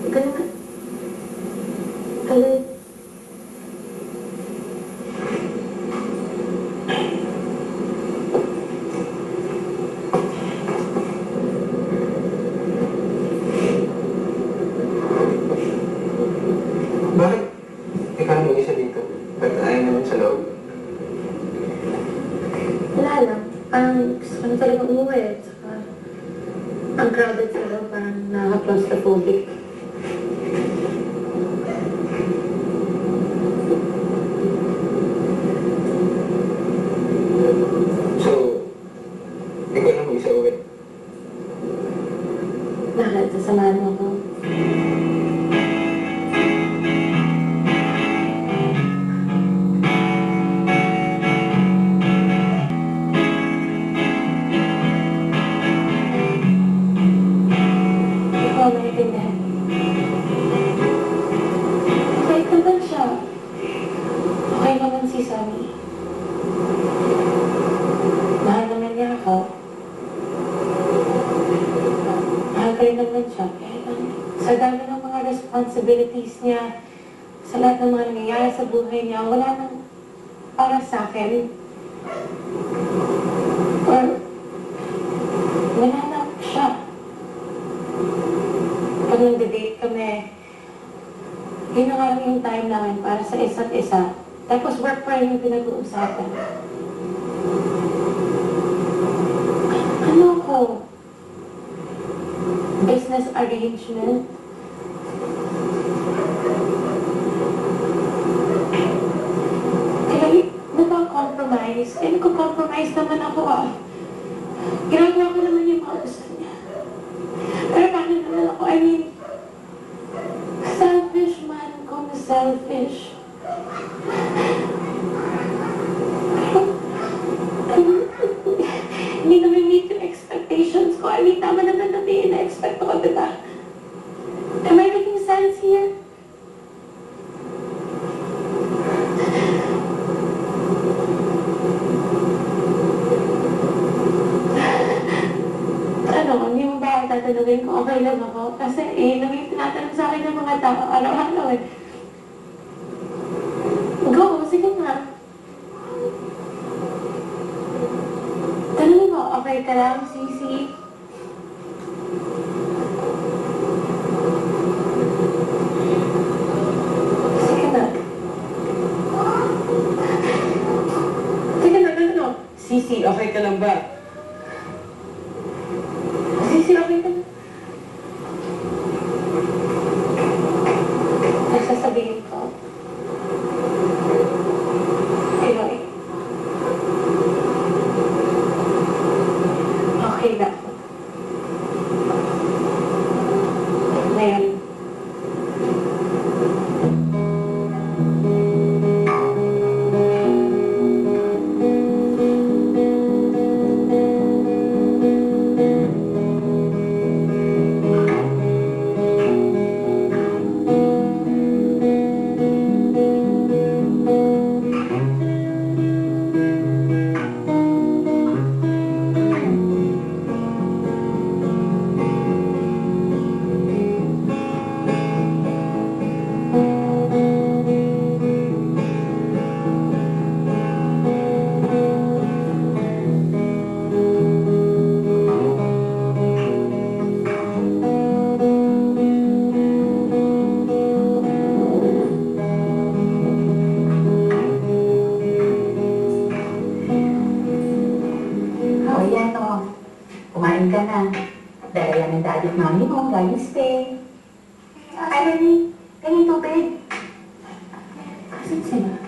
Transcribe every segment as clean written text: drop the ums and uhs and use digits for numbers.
Ika na. Galit. Bakit ikaw ang mag-isa dito? Ba't ayaw naman sa loob? Wala lang. Parang gusto ko na talaga umuwi. Tsaka, ang crowded sa loob, parang nakaka-claustrophobic. So, ikaw na mag-isa uwi. Bakit? Sasamahan mo ko. Ikaw maintindihan. Okay naman siya. Okay naman si Sammy. Mahal naman niya ako. Mahal ko rin naman siya. Kaya lang, sa dami ng mga responsibilities niya, sa lahat ng mga nangyayari sa buhay niya, wala nang para sa akin. Or, wala na siya. Pag nag-date kami, yun na nga lang yung time namin para sa isa't isa. Tapos work pa rin yung pinag-uusapan. Ano ko? Business arrangement? Kaya nagka-compromise. Nagko-compromise naman ako Ginagawa ko naman yung mga gusto niya. Pero paano naman ako? I mean, selfish man kung selfish. Hindi naman meet yung expectations ko. I mean, tama naman na na-expect ko, diba? Am I making sense here? Ano, hindi mo ba tatanungin kung okay lang ako? Kasi naman yung tinatanong sa akin ng mga tao araw-araw Go, sige nga. Tanungin mo, okay ka lang, Sisi? Sige na. Sige na, ano? Sisi, okay ka lang ba? Sisi, okay ka lang? Sasabihin ko. Eloy. Okay na ako. Ngayon. Kumain ka na. Dahil yan ang daddy at mami mo, galing stay. Ay, Rani, kanyang tubig. Asan sila?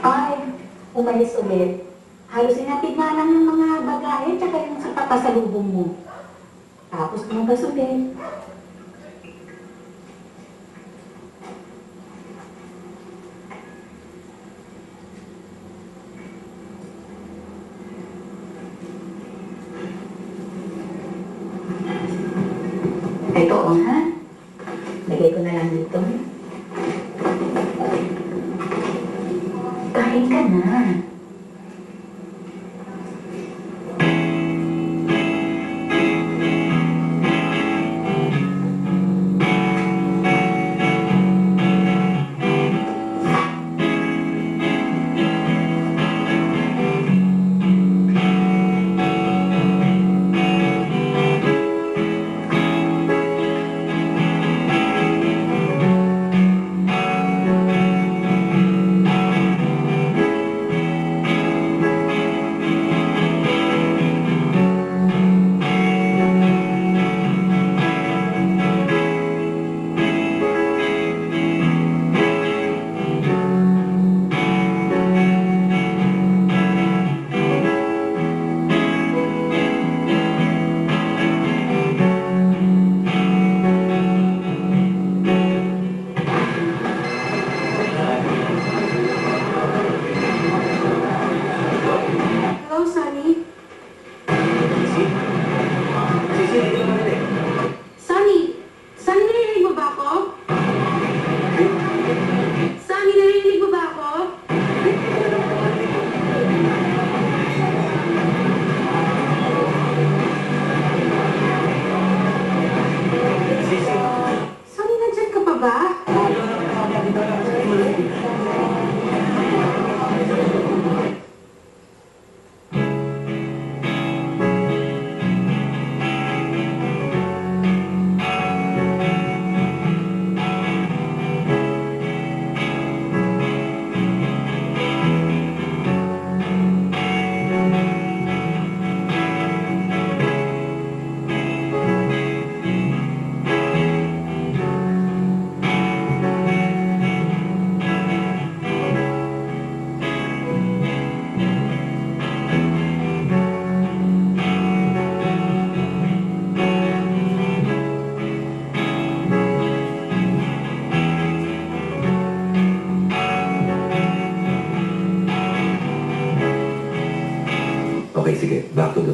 Ay, umalis ulit. Halos inatid na lang ng mga bagay, tsaka yung sa papasalubong mo. Tapos lumabas ulit. Ito, ha? Lagay ko na lang dito. Kain ka na.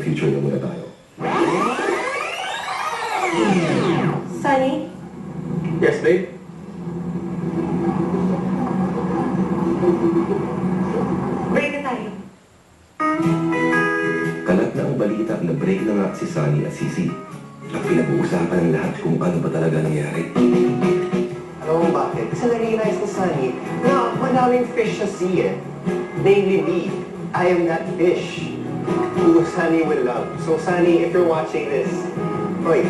future na muna tayo. Sunny? Yes, babe? Break na tayo. Kalat na ang balita na break na nga si Sunny at Sisi. At pinag-uusapan ng lahat kung ano ba talaga nangyari. Alam mo bakit? Kasi na-realize ni Sunny na madaming fish sa sea eh. Namely me. I am that fish who Sunny will love. So Sunny, if you're watching this, wait.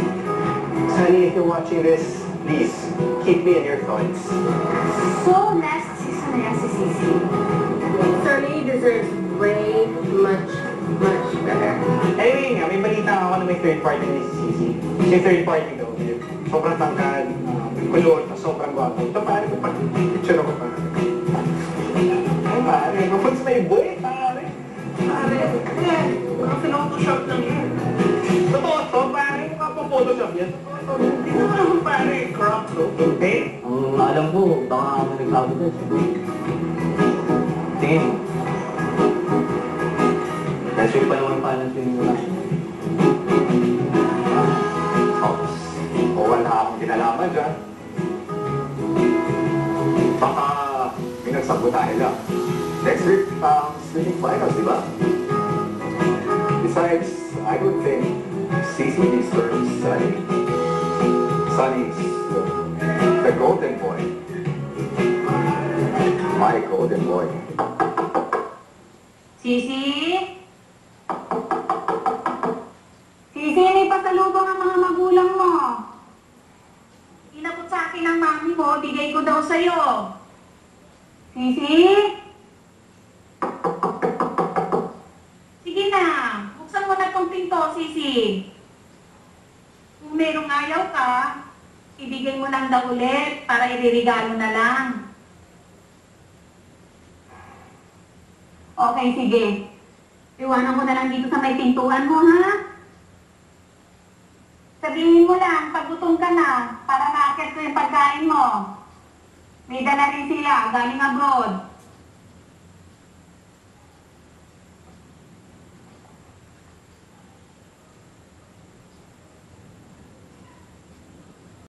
Sunny, if you're watching this, please, keep me in your thoughts. So, last season na yan si Sisi. Sunny deserves way much better. Anyway nga, may balita ako na may third party ni Sisi. Yung third party daw, yun. Sobrang tangkad, kulot, sobrang gwapo. Ito pare ko pa, picture ako pa. Ay pare, mapunta may boy, pare. Pare, mga photoshop lang yan. Totoo to, pare, mukha pa photoshop yan. Hindi naman pare, crop to. Okay? Ang alam ko, baka may nagsabi doon. Tingin mo. Kasi pa naman paano yung mula. O wala akong kinalaman dyan. Baka pinagsabutan nila. Next week, swimming finals, di ba? Besides, I would think Sisi deserves Sunny. Sunny's the golden boy. My golden boy. Sisi? Sisi, may pasalubong ang mga magulang mo. Inabot sa akin ng mami mo, bigay ko daw sa'yo. Sisi? Sige na, buksan mo na tong pinto, Sisi. Kung merong ayaw ka, ibigay mo lang daw ulit para iririgalo na lang. Okay, sige. Iwanan ko na lang dito sa may pintuan mo, ha? Sabihin mo lang, pag gutom ka na, para ma-akit ko yung pagkain mo. May dala rin sila, galing abroad.